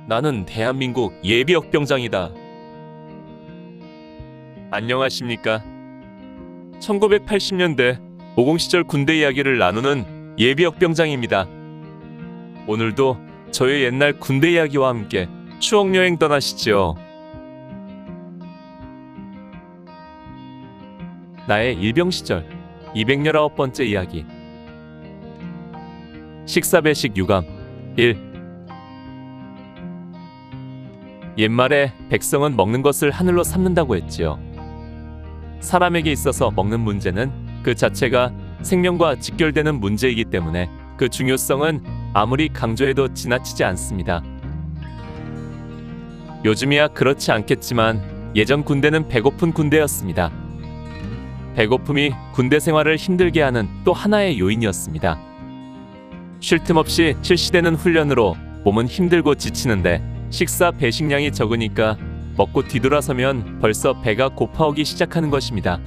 나는 대한민국 예비역병장이다. 안녕하십니까? 1980년대 50 시절 군대 이야기를 나누는 예비역병장입니다. 오늘도 저의 옛날 군대 이야기와 함께 추억여행 떠나시죠. 나의 일병 시절 219번째 이야기. 식사배식 유감 1. 옛말에 백성은 먹는 것을 하늘로 삼는다고 했지요. 사람에게 있어서 먹는 문제는 그 자체가 생명과 직결되는 문제이기 때문에 그 중요성은 아무리 강조해도 지나치지 않습니다. 요즘이야 그렇지 않겠지만 예전 군대는 배고픈 군대였습니다. 배고픔이 군대 생활을 힘들게 하는 또 하나의 요인이었습니다. 쉴 틈 없이 실시되는 훈련으로 몸은 힘들고 지치는데 식사 배식량이 적으니까 먹고 뒤돌아서면 벌써 배가 고파오기 시작하는 것입니다.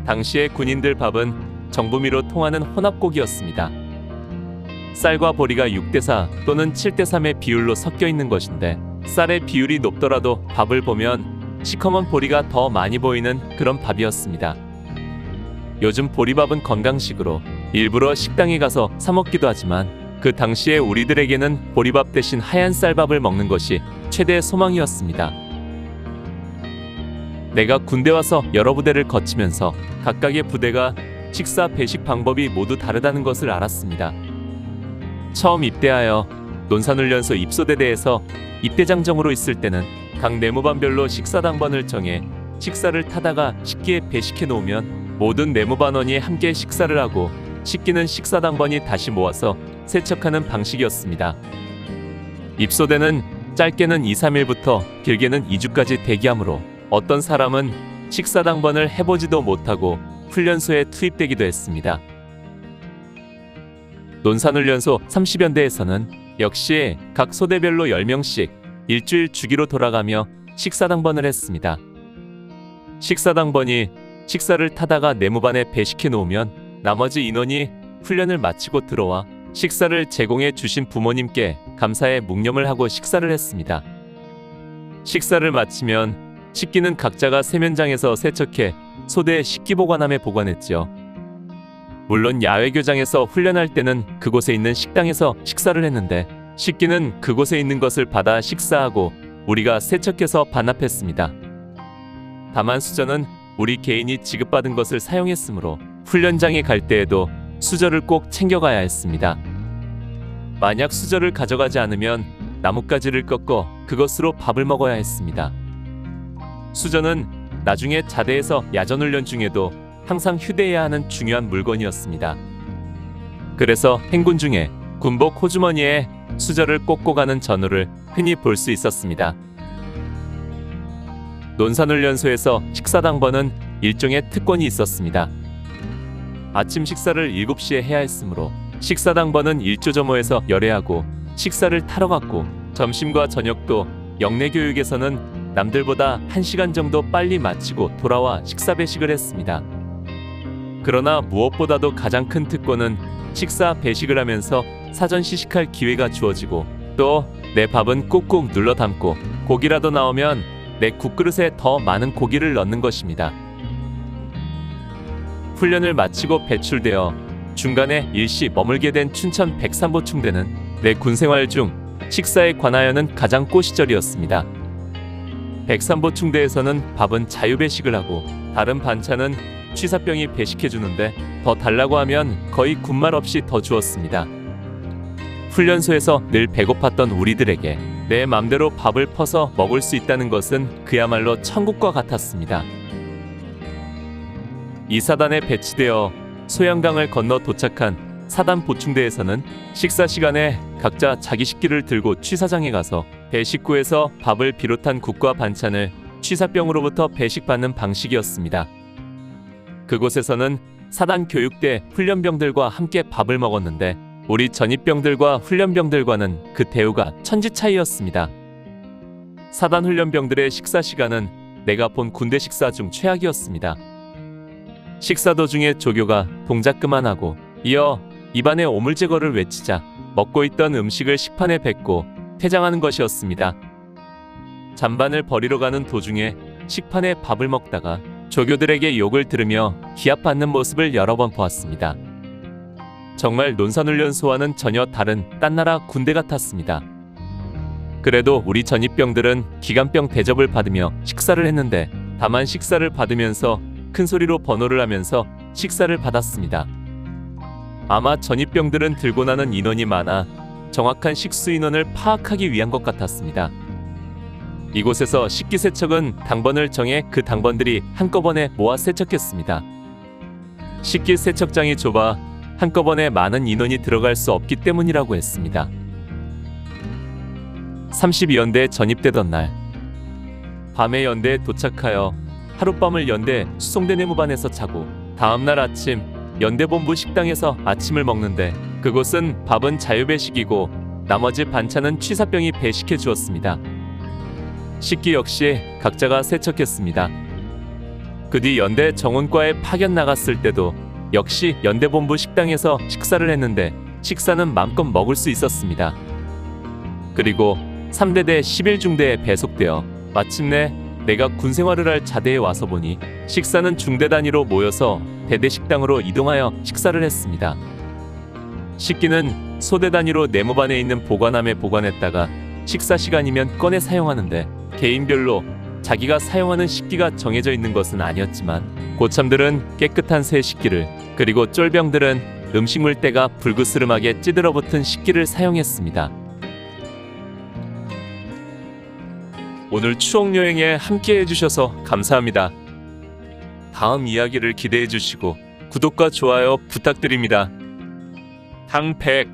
당시의 군인들 밥은 정부미로 통하는 혼합곡이었습니다. 쌀과 보리가 6대4 또는 7대3의 비율로 섞여 있는 것인데 쌀의 비율이 높더라도 밥을 보면 시커먼 보리가 더 많이 보이는 그런 밥이었습니다. 요즘 보리밥은 건강식으로 일부러 식당에 가서 사 먹기도 하지만 그 당시에 우리들에게는 보리밥 대신 하얀 쌀밥을 먹는 것이 최대의 소망이었습니다. 내가 군대 와서 여러 부대를 거치면서 각각의 부대가 식사 배식 방법이 모두 다르다는 것을 알았습니다. 처음 입대하여 논산훈련소 입소대대에서 입대장정으로 있을 때는 각 내무반별로 식사당번을 정해 식사를 타다가 식기에 배식해 놓으면 모든 내무반원이 함께 식사를 하고 식기는 식사당번이 다시 모아서 세척하는 방식이었습니다. 입소대는 짧게는 2-3일부터 길게는 2주까지 대기하므로 어떤 사람은 식사당번을 해보지도 못하고 훈련소에 투입되기도 했습니다. 논산훈련소 30연대에서는 역시 각 소대별로 10명씩 일주일 주기로 돌아가며 식사당번을 했습니다. 식사당번이 식사를 타다가 내무반에 배식해 놓으면 나머지 인원이 훈련을 마치고 들어와 식사를 제공해 주신 부모님께 감사의 묵념을 하고 식사를 했습니다. 식사를 마치면 식기는 각자가 세면장에서 세척해 소대 식기보관함에 보관했지요. 물론 야외교장에서 훈련할 때는 그곳에 있는 식당에서 식사를 했는데 식기는 그곳에 있는 것을 받아 식사하고 우리가 세척해서 반납했습니다. 다만 수저는 우리 개인이 지급받은 것을 사용했으므로 훈련장에 갈 때에도 수저를 꼭 챙겨가야 했습니다. 만약 수저를 가져가지 않으면 나뭇가지를 꺾어 그것으로 밥을 먹어야 했습니다. 수저는 나중에 자대에서 야전훈련 중에도 항상 휴대해야 하는 중요한 물건이었습니다. 그래서 행군 중에 군복 호주머니에 수저를 꽂고 가는 전우를 흔히 볼 수 있었습니다. 논산훈련소에서 식사당번은 일종의 특권이 있었습니다. 아침 식사를 7시에 해야 했으므로 식사당번은 일조점호에서 열애하고 식사를 타러 갔고 점심과 저녁도 영내교육에서는 남들보다 1시간 정도 빨리 마치고 돌아와 식사 배식을 했습니다. 그러나 무엇보다도 가장 큰 특권은 식사 배식을 하면서 사전 시식할 기회가 주어지고 또 내 밥은 꾹꾹 눌러 담고 고기라도 나오면 내 국그릇에 더 많은 고기를 넣는 것입니다. 훈련을 마치고 배출되어 중간에 일시 머물게 된 춘천 백삼보충대는 내 군생활 중 식사에 관하여는 가장 꽃시절이었습니다. 백삼보충대에서는 밥은 자유배식을 하고 다른 반찬은 취사병이 배식해주는데 더 달라고 하면 거의 군말 없이 더 주었습니다. 훈련소에서 늘 배고팠던 우리들에게 내 맘대로 밥을 퍼서 먹을 수 있다는 것은 그야말로 천국과 같았습니다. 이 사단에 배치되어 소양강을 건너 도착한 사단 보충대에서는 식사 시간에 각자 자기 식기를 들고 취사장에 가서 배식구에서 밥을 비롯한 국과 반찬을 취사병으로부터 배식받는 방식이었습니다. 그곳에서는 사단 교육대 훈련병들과 함께 밥을 먹었는데 우리 전입병들과 훈련병들과는 그 대우가 천지 차이였습니다. 사단 훈련병들의 식사 시간은 내가 본 군대 식사 중 최악이었습니다. 식사 도중에 조교가 동작 그만하고 이어 입안에 오물 제거를 외치자 먹고 있던 음식을 식판에 뱉고 퇴장하는 것이었습니다. 잔반을 버리러 가는 도중에 식판에 밥을 먹다가 조교들에게 욕을 들으며 기합받는 모습을 여러 번 보았습니다. 정말 논산훈련소와는 전혀 다른 딴 나라 군대 같았습니다. 그래도 우리 전입병들은 기관병 대접을 받으며 식사를 했는데 다만 식사를 받으면서 큰 소리로 번호를 하면서 식사를 받았습니다. 아마 전입병들은 들고 나는 인원이 많아 정확한 식수 인원을 파악하기 위한 것 같았습니다. 이곳에서 식기세척은 당번을 정해 그 당번들이 한꺼번에 모아 세척했습니다. 식기세척장이 좁아 한꺼번에 많은 인원이 들어갈 수 없기 때문이라고 했습니다. 32연대에 전입되던 날, 밤에 연대에 도착하여 하룻밤을 연대 수송대 내무반에서 자고 다음날 아침 연대본부 식당에서 아침을 먹는데 그곳은 밥은 자유배식이고 나머지 반찬은 취사병이 배식해 주었습니다. 식기 역시 각자가 세척했습니다. 그 뒤 연대 정원과에 파견 나갔을 때도 역시 연대본부 식당에서 식사를 했는데 식사는 마음껏 먹을 수 있었습니다. 그리고 3대대 11중대에 배속되어 마침내 내가 군생활을 할 자대에 와서 보니 식사는 중대 단위로 모여서 대대 식당으로 이동하여 식사를 했습니다. 식기는 소대 단위로 내무반에 있는 보관함에 보관했다가 식사 시간이면 꺼내 사용하는데 개인별로 자기가 사용하는 식기가 정해져 있는 것은 아니었지만 고참들은 깨끗한 새 식기를, 그리고 쫄병들은 음식물 때가 불그스름하게 찌들어붙은 식기를 사용했습니다. 오늘 추억여행에 함께 해주셔서 감사합니다. 다음 이야기를 기대해 주시고 구독과 좋아요 부탁드립니다. 당백